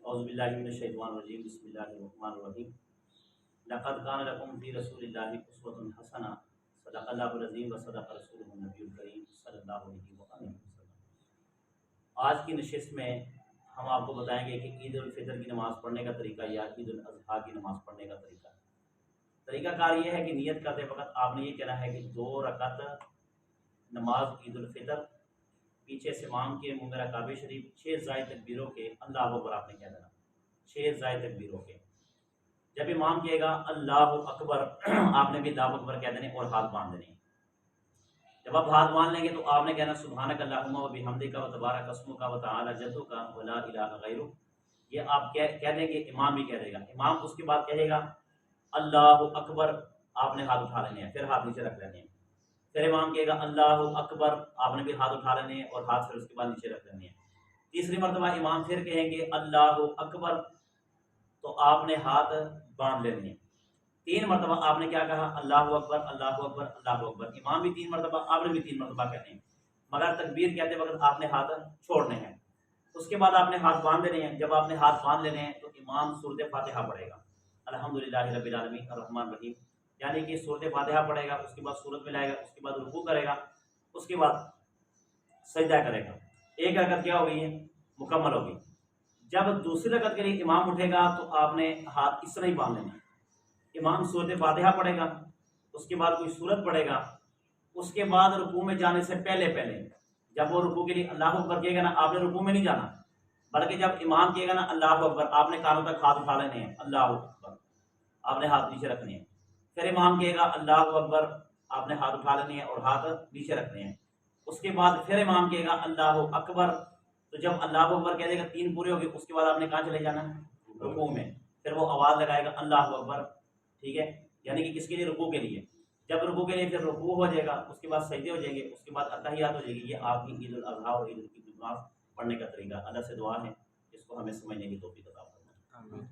اعوذ باللہ من الشیطان الرجیم بسم اللہ الرحمن الرحیم لقد کان لکم فی رسول اللہ اسوۃ حسنہ صدق اللہ العظیم و صدق رسولہ النبی الکریم صلی اللہ علیہ وآلہ وسلم۔ آج کی نشست میں ہم آپ کو بتائیں گے کہ عید الفطر کی نماز پڑھنے کا طریقہ یا عید الاضحیٰ کی نماز پڑھنے کا طریقہ کار یہ ہے کہ نیت کرتے وقت آپ نے یہ کہنا ہے کہ 2 رکعت نماز عید الفطر، پیچھے سے امام کے منہ میں رکعت شریف 6 زائد تکبیروں کے اللہ اکبر آپ نے کہہ دینا، 6 زائد تکبیروں کے۔ جب امام کہے گا اللہ اکبر آپ نے بھی اللہ اکبر کہہ دینے اور ہاتھ باندھ دینے۔ جب آپ ہاتھ باندھ لیں گے تو آپ نے کہنا سبحانک اللہم و بحمدک و تبارک اسمک و تعالی جدک و لا الہ غیرک۔ یہ آپ کہہ دیں گے، امام بھی کہہ دے گا۔ امام اس کے بعد کہے گا اللہ اکبر، آپ نے ہاتھ اٹھا لینے ہیں، پھر ہاتھ نیچے رکھ لینے ہیں۔ پھر امام کہے گا اللہ اکبر، آپ نے بھی ہاتھ اٹھا لینے ہیں اور ہاتھ پھر اس کے بعد نیچے رکھ لینے ہیں۔ تیسری مرتبہ امام پھر کہیں گے اللہ اکبر، تو آپ نے ہاتھ باندھ لینے ہیں۔ 3 مرتبہ آپ نے کیا کہا؟ اللہ اکبر اللہ اکبر اللہ اکبر۔ امام بھی 3 مرتبہ، آپ نے بھی 3 مرتبہ کہنے ہیں، مگر تکبیر کہتے وقت آپ نے ہاتھ چھوڑنے ہیں۔ اس کے بعد آپ نے ہاتھ باندھ لینے ہیں۔ جب آپ نے ہاتھ باندھ لینے ہیں تو امام سورۃ فاتحہ پڑھے گا، الحمدللہ رب العالمین الرحمن الرحیم، یعنی کہ سورۃ فاتحہ پڑھے گا، اس کے بعد سورت میں لائے گا، اس کے بعد رکوع کرے گا، اس کے بعد سجدہ کرے گا۔ ایک رکعت کیا ہو گئی ہے؟ مکمل ہو گئی۔ جب دوسری رکعت کے لیے امام اٹھے گا تو آپ نے ہاتھ اس طرح ہی باندھ لینا ہے۔ امام سورۃ فاتحہ پڑھے گا، اس کے بعد کوئی سورت پڑھے گا، اس کے بعد رکوع میں جانے سے پہلے جب وہ رکوع کے لیے اللہ اکبر کہے گا نا، آپ نے رکوع میں نہیں جانا، بلکہ جب امام کہے گا نا اللہ اکبر، آپ نے کانوں تک ہاتھ اٹھا لینے ہیں، اللہ اکبر، آپ نے ہاتھ نیچے رکھنے ہیں۔ پھر امام کہے گا اللہ اکبر، آپ نے ہاتھ اٹھا لینے ہیں اور ہاتھ نیچے رکھنے ہیں۔ اس کے بعد پھر امام کہے گا اللہ اکبر، تو جب اللہ اکبر کہہ دے گا 3 پورے ہو گئے، اس کے بعد آپ نے کہاں چلے جانا؟ رکوع میں۔ پھر وہ آواز لگائے گا اللہ اکبر، ٹھیک ہے، یعنی کہ کس کے لیے؟ رکوع کے لیے۔ جب رکوع کے لیے پھر رکوع ہو جائے گا، اس کے بعد سجدے ہو جائیں گے، اس کے بعد اتحیات ہو جائے گی۔ یہ آپ کی عید الاضحیٰ اور عید کی نماز پڑھنے کا طریقہ۔ اللہ سے دعا ہے اس کو ہمیں سمجھنے کی توفیق عطا فرمائے۔